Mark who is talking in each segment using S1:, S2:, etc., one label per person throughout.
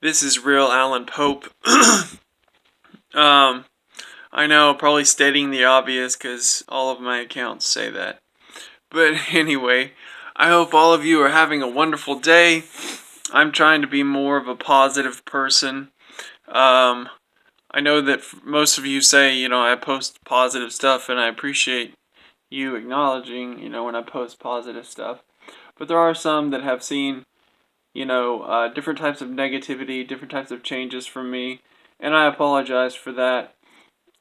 S1: This is real Alan Pope. um, I know, probably stating the obvious because all of my accounts say that. But anyway, I hope all of you are having a wonderful day. I'm trying to be more of a positive person. Um, I know that most of you say, I post positive stuff, and I appreciate you acknowledging, when I post positive stuff. But there are some that have seen different types of negativity, different types of changes from me, and I apologize for that.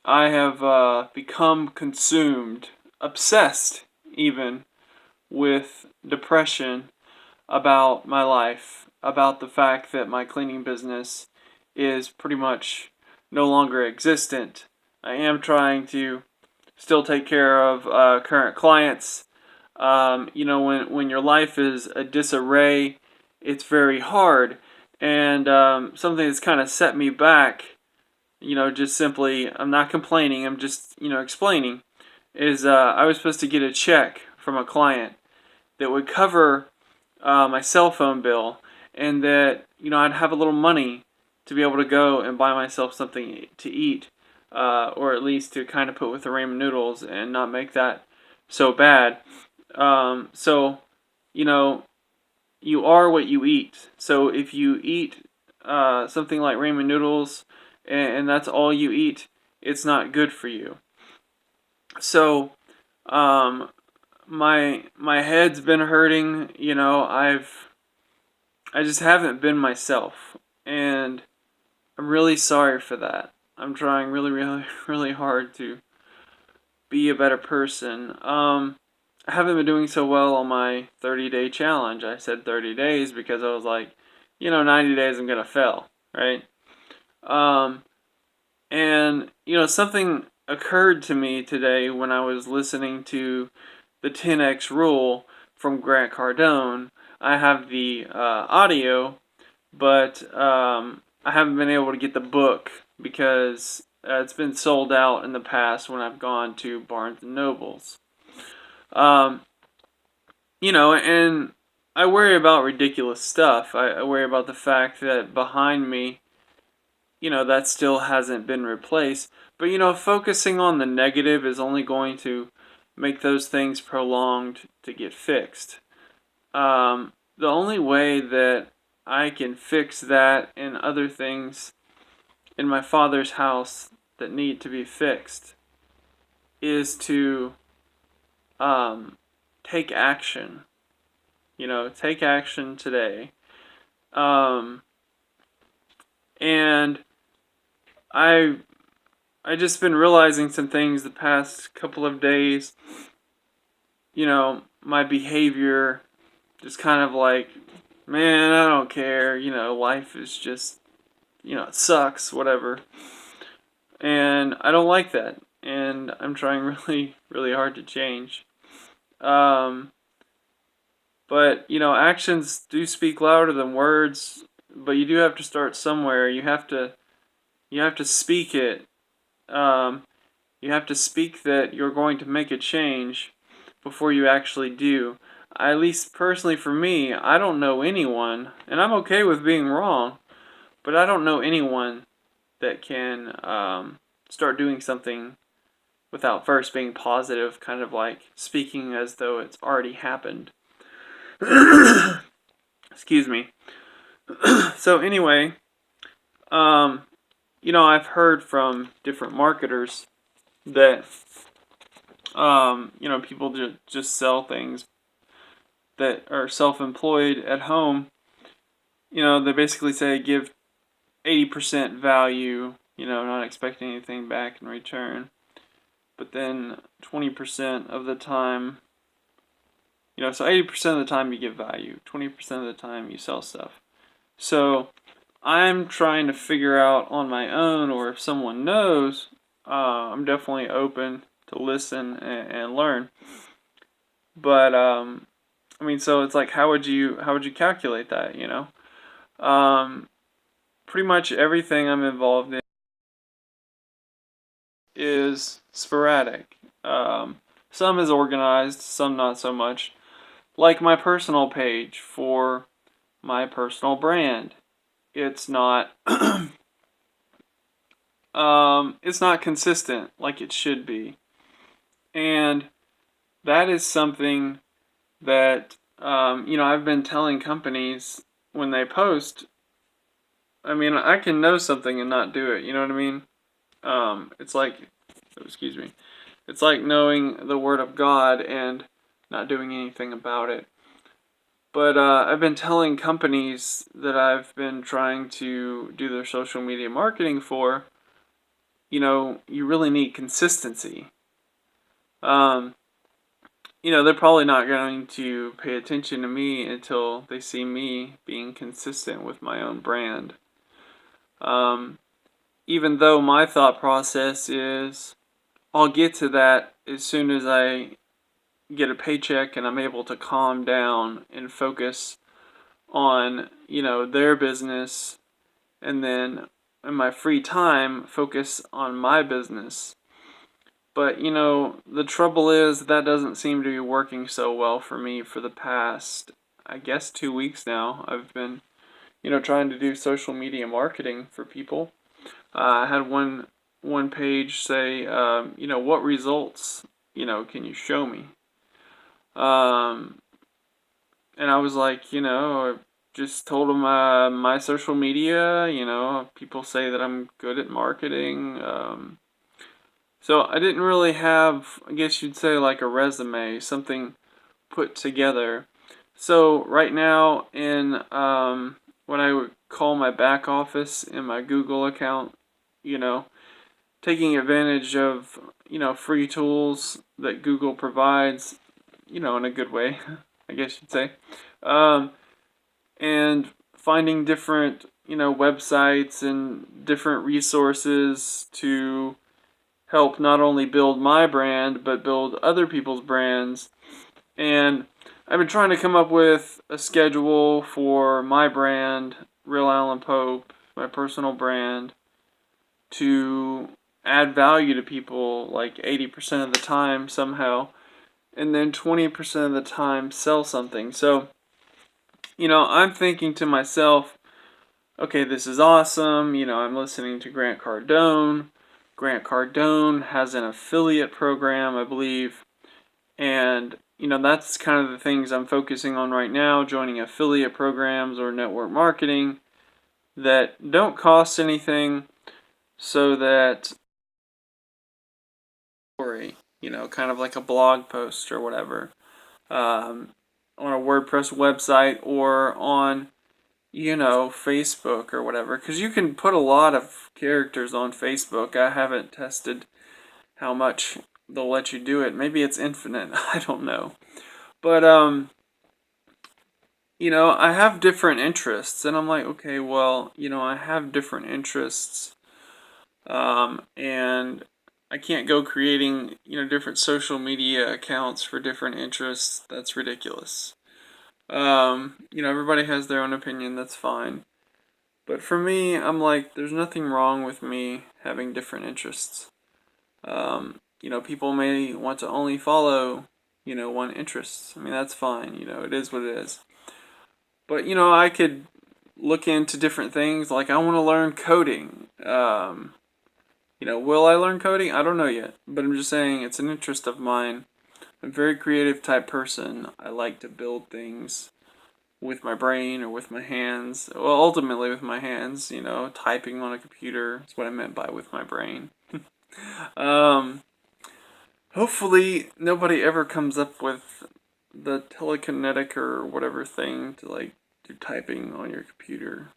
S1: I have become consumed, obsessed even, with depression about my life, about the fact that my cleaning business is pretty much no longer existent. I am trying to still take care of current clients. When your life is a disarray, it's very hard. And something that's kind of set me back, just simply, I'm not complaining, I'm just, explaining, is I was supposed to get a check from a client that would cover my cell phone bill, and that, I'd have a little money to be able to go and buy myself something to eat, or at least to kind of put with the ramen noodles and not make that so bad. So, you know, you are what you eat. So if you eat something like ramen noodles and that's all you eat, it's not good for you. So, um, my head's been hurting. I just haven't been myself, and I'm really sorry for that. I'm trying really, really, really hard to be a better person. I haven't been doing so well on my 30-day challenge. I said 30 days because I was like, 90 days I'm gonna fail, right? Um, and something occurred to me today when I was listening to the 10x rule from Grant Cardone. I have the audio, but I haven't been able to get the book because it's been sold out in the past when I've gone to Barnes and Nobles. Um, and I worry about ridiculous stuff. I worry about the fact that behind me, that still hasn't been replaced. But, focusing on the negative is only going to make those things prolonged to get fixed. The only way that I can fix that and other things in my father's house that need to be fixed is to take action. Take action today. Um, and I just been realizing some things the past couple of days. My behavior just kind of like, man, I don't care. Life is just, it sucks, whatever. And I don't like that. And I'm trying really, really hard to change. Um, but, actions do speak louder than words, but you do have to start somewhere. You have to speak it. Um, you have to speak that you're going to make a change before you actually do. At least personally for me, I don't know anyone, and I'm okay with being wrong, but I don't know anyone that can start doing something without first being positive, kind of like speaking as though it's already happened. Excuse me. So anyway, um, I've heard from different marketers that people just sell things that are self-employed at home. They basically say give 80% value, not expecting anything back in return. But then 20% of the time, so 80% of the time you give value, 20% of the time you sell stuff. So I'm trying to figure out on my own, or if someone knows, I'm definitely open to listen and learn. But so it's like, how would you calculate that? Pretty much everything I'm involved in is sporadic. Some is organized, some not so much. Like my personal page for my personal brand it's not it's not consistent like it should be. And that is something that I've been telling companies when they post. I mean, I can know something and not do it. You know what I mean? It's like, excuse me, it's like knowing the Word of God and not doing anything about it. But I've been telling companies that I've been trying to do their social media marketing for, you really need consistency. Um, they're probably not going to pay attention to me until they see me being consistent with my own brand. Even though my thought process is, I'll get to that as soon as I get a paycheck and I'm able to calm down and focus on, their business, and then in my free time focus on my business. But, the trouble is that doesn't seem to be working so well for me for the past, I guess, 2 weeks now. I've been, trying to do social media marketing for people. I had one page say, what results, can you show me? And I was like, I just told them my social media, people say that I'm good at marketing. So I didn't really have, I guess you'd say, like a resume, something put together. So right now in what I would call my back office in my Google account, taking advantage of, free tools that Google provides, in a good way, I guess you'd say. And finding different, websites and different resources to help not only build my brand, but build other people's brands. And I've been trying to come up with a schedule for my brand, Real Alan Pope, my personal brand, to add value to people like 80% of the time somehow, and then 20% of the time sell something. So, I'm thinking to myself, okay, this is awesome. I'm listening to Grant Cardone. Grant Cardone has an affiliate program, I believe. And, that's kind of the things I'm focusing on right now, joining affiliate programs or network marketing that don't cost anything, so that, kind of like a blog post or whatever, on a WordPress website or on, Facebook or whatever. Because you can put a lot of characters on Facebook. I haven't tested how much they'll let you do it. Maybe it's infinite. I don't know. But, I have different interests. And I'm like, okay, well, I have different interests. And I can't go creating, different social media accounts for different interests. That's ridiculous. Everybody has their own opinion. That's fine. But for me, I'm like, there's nothing wrong with me having different interests. People may want to only follow, one interest. I mean, that's fine. It is what it is. But, I could look into different things. Like, I want to learn coding. Will I learn coding? I don't know yet. But I'm just saying it's an interest of mine. I'm a very creative type person. I like to build things with my brain or with my hands. Well, ultimately with my hands, typing on a computer is what I meant by with my brain. Hopefully nobody ever comes up with the telekinetic or whatever thing to like do typing on your computer.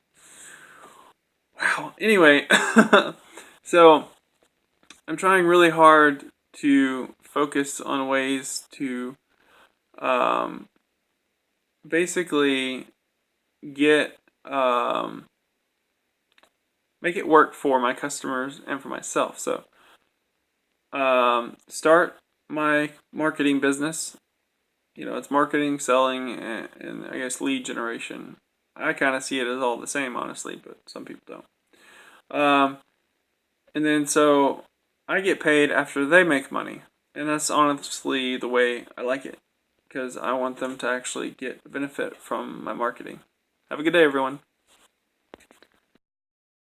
S1: Wow. Anyway, so I'm trying really hard to focus on ways to basically get make it work for my customers and for myself. So start my marketing business. It's marketing, selling, and I guess lead generation. I kind of see it as all the same, honestly, but some people don't. And then so I get paid after they make money. And that's honestly the way I like it, because I want them to actually get benefit from my marketing. Have a good day, everyone.